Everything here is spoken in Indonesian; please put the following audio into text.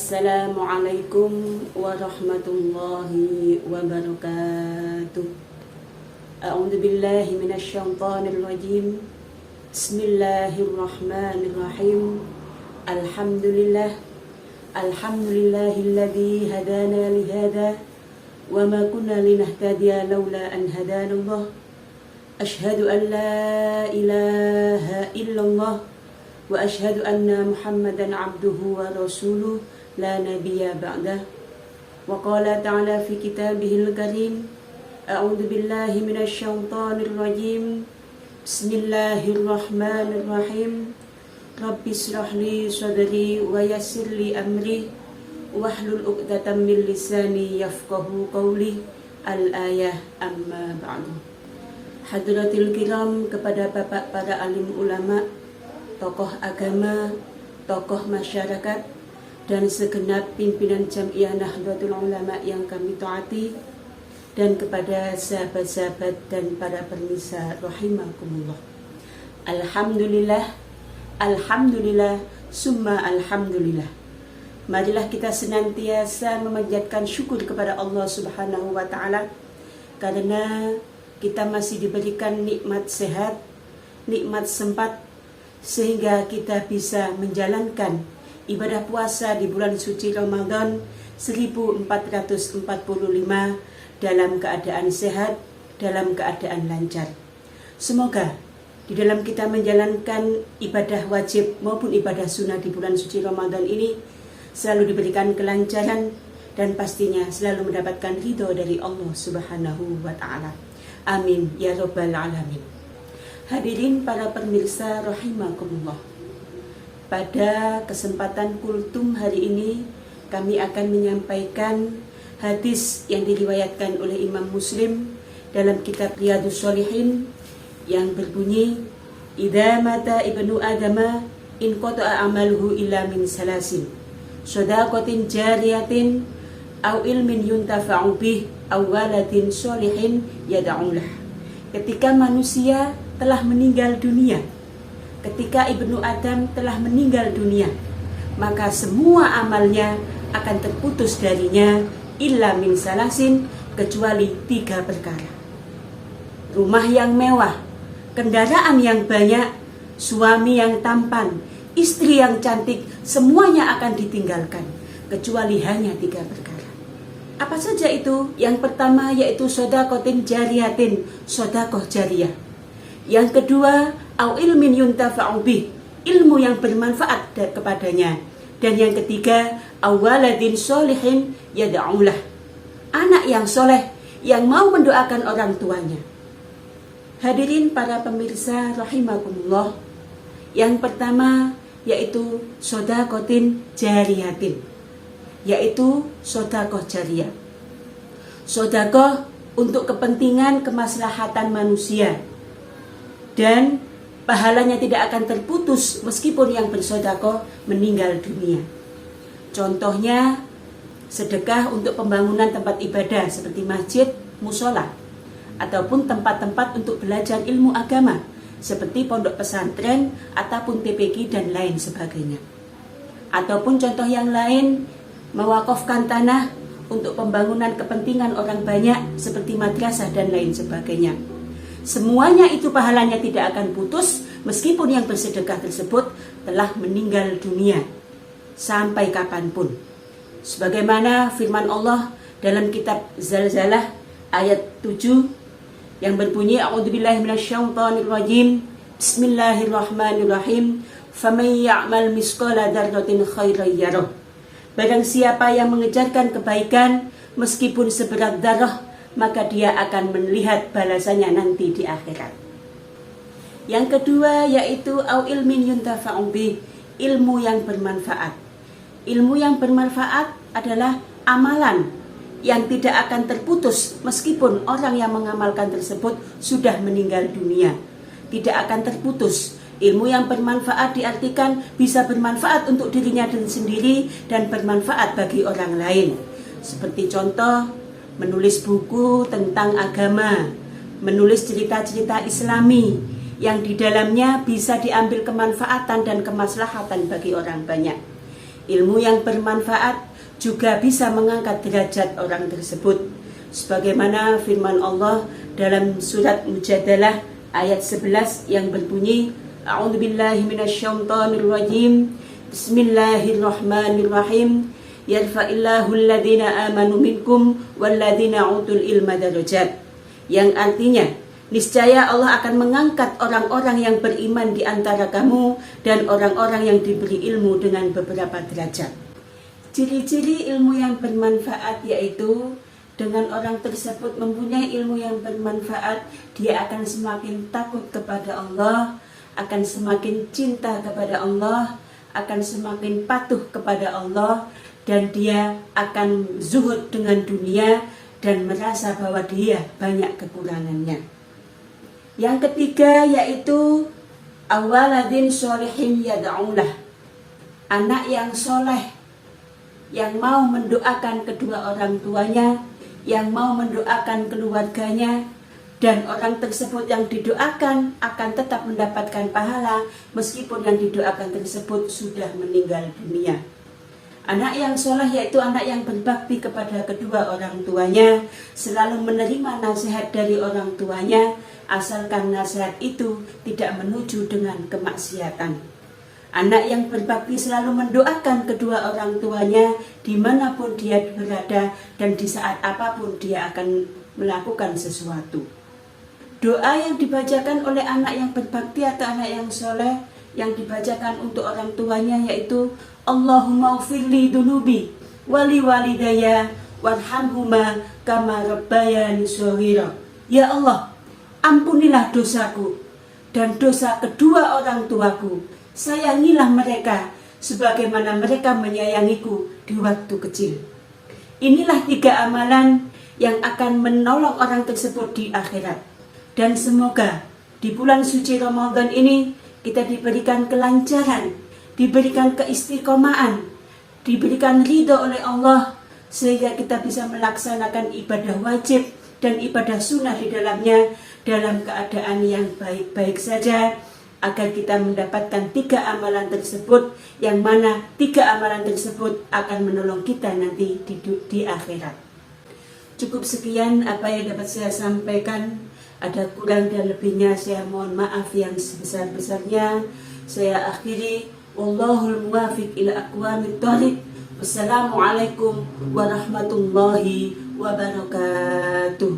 Assalamualaikum warahmatullahi wabarakatuh. A'udzu billahi minasyaitonir rajim. Bismillahirrahmanirrahim. Alhamdulillahilladzi hadana li hada wa ma kunna linahtadiya laula an hadanallah. Asyhadu an la ilaha illallah wa asyhadu anna Muhammadan abduhu wa rasuluh la nabiyya ba'dah. Wa qala ta'ala fi kitabihil karim, a'udzu billahi minasyaitonir rajim. Bismillahirrahmanirrahim. Rabbi shrah li sadri wa yassir li amri wahlul 'uqdatam min lisani yafqahu qawli. Al-ayah, amma ba'du. Hadratil kiram, kepada bapak para alim ulama, tokoh agama, tokoh masyarakat, dan segenap pimpinan Jamiah Nahdlatul Ulama yang kami taati, dan kepada sahabat-sahabat dan para pemirsa rahimakumullah. Alhamdulillah, alhamdulillah, summa alhamdulillah. Marilah kita senantiasa memanjatkan syukur kepada Allah Subhanahu wa Ta'ala, karena kita masih diberikan nikmat sehat, nikmat sempat, sehingga kita bisa menjalankan ibadah puasa di bulan suci Ramadan 1445 dalam keadaan sehat, dalam keadaan lancar. Semoga di dalam kita menjalankan ibadah wajib maupun ibadah sunnah di bulan suci Ramadan ini selalu diberikan kelancaran dan pastinya selalu mendapatkan ridho dari Allah Subhanahu wa Ta'ala. Amin ya rabbal alamin. Hadirin para pemirsa rahimakumullah. Pada kesempatan kultum hari ini kami akan menyampaikan hadis yang diriwayatkan oleh Imam Muslim dalam kitab Riyadhus Shalihin yang berbunyi, idza mata ibnu adama in qata'a amaluhu illa min salasin, shadaqatin jariyatin aw ilmin yuntafa'u bih aw waladin sholihin yad'ulah. Ketika manusia telah meninggal dunia, ketika Ibnu Adam telah meninggal dunia, maka semua amalnya akan terputus darinya illa min salasin, kecuali 3 perkara. Rumah yang mewah, kendaraan yang banyak, suami yang tampan, istri yang cantik, semuanya akan ditinggalkan, kecuali hanya 3 perkara. Apa saja itu? Yang pertama yaitu shadaqatin jariyatin, sedekah jariyah. Yang kedua, au ilmin yuntafa'u bih, ilmu yang bermanfaat kepadanya. Dan yang ketiga, au waladin sholihin yad'ulah, anak yang soleh yang mau mendoakan orang tuanya. Hadirin para pemirsa rahimakumullah, yang pertama yaitu shadaqatin jariyatin, yaitu sedekah jariyah. Sedekah untuk kepentingan kemaslahatan manusia, dan pahalanya tidak akan terputus meskipun yang bersedekah meninggal dunia. Contohnya sedekah untuk pembangunan tempat ibadah seperti masjid, musola, ataupun tempat-tempat untuk belajar ilmu agama seperti pondok pesantren ataupun TPQ dan lain sebagainya. Ataupun contoh yang lain, mewakafkan tanah untuk pembangunan kepentingan orang banyak seperti madrasah dan lain sebagainya. Semuanya itu pahalanya tidak akan putus meskipun yang bersedekah tersebut telah meninggal dunia sampai kapanpun. Sebagaimana firman Allah dalam kitab Zalzalah ayat 7 yang berbunyi, a'udzubillahi minasyaitonir rajim, bismillahirrahmanirrahim, faman ya'mal misqala dzarratin khairan yarah. Barang siapa yang mengejarkan kebaikan meskipun seberat darah, maka dia akan melihat balasannya nanti di akhirat. Yang kedua yaitu au ilmin yuntafa'u bih, ilmu yang bermanfaat. Ilmu yang bermanfaat adalah amalan yang tidak akan terputus meskipun orang yang mengamalkan tersebut sudah meninggal dunia. Tidak akan terputus. Ilmu yang bermanfaat diartikan bisa bermanfaat untuk dirinya sendiri dan bermanfaat bagi orang lain. Seperti contoh, menulis buku tentang agama, menulis cerita-cerita Islami yang di dalamnya bisa diambil kemanfaatan dan kemaslahatan bagi orang banyak. Ilmu yang bermanfaat juga bisa mengangkat derajat orang tersebut. Sebagaimana firman Allah dalam surat Mujadalah ayat 11 yang berbunyi, A'udzubillahi minasyaitonirrajim. Bismillahirrahmanirrahim. Yarfa'illahu alladhina amanu minkum walladhina utul ilma darajat. Yang artinya, niscaya Allah akan mengangkat orang-orang yang beriman di antara kamu dan orang-orang yang diberi ilmu dengan beberapa derajat. Ciri-ciri ilmu yang bermanfaat yaitu dengan orang tersebut mempunyai ilmu yang bermanfaat, dia akan semakin takut kepada Allah, akan semakin cinta kepada Allah, akan semakin patuh kepada Allah, dan dia akan zuhud dengan dunia dan merasa bahwa dia banyak kekurangannya. Yang ketiga yaitu awaladin sholihin yad'ulah, anak yang soleh, yang mau mendoakan kedua orang tuanya, yang mau mendoakan keluarganya, dan orang tersebut yang didoakan akan tetap mendapatkan pahala meskipun yang didoakan tersebut sudah meninggal dunia. Anak yang soleh yaitu anak yang berbakti kepada kedua orang tuanya, selalu menerima nasihat dari orang tuanya, asalkan nasihat itu tidak menuju dengan kemaksiatan. Anak yang berbakti selalu mendoakan kedua orang tuanya dimanapun dia berada dan di saat apapun dia akan melakukan sesuatu. Doa yang dibacakan oleh anak yang berbakti atau anak yang soleh yang dibacakan untuk orang tuanya yaitu Allahumma ufirli dunubi wali walidaya warhamhuma kama rabbayani shaghira. Ya Allah, ampunilah dosaku dan dosa kedua orang tuaku. Sayangilah mereka sebagaimana mereka menyayangiku di waktu kecil. Inilah 3 amalan yang akan menolong orang tersebut di akhirat. Dan semoga di bulan suci Ramadan ini kita diberikan kelancaran, diberikan keistiqomahan, diberikan ridho oleh Allah, sehingga kita bisa melaksanakan ibadah wajib dan ibadah sunnah di dalamnya dalam keadaan yang baik-baik saja, agar kita mendapatkan 3 amalan tersebut, yang mana 3 amalan tersebut akan menolong kita nanti di akhirat. Cukup sekian apa yang dapat saya sampaikan. Ada kurang dan lebihnya saya mohon maaf yang sebesar-besarnya. Saya akhiri, wallahul muwafiq ila aqwamit thoriq. Wassalamualaikum warahmatullahi wabarakatuh.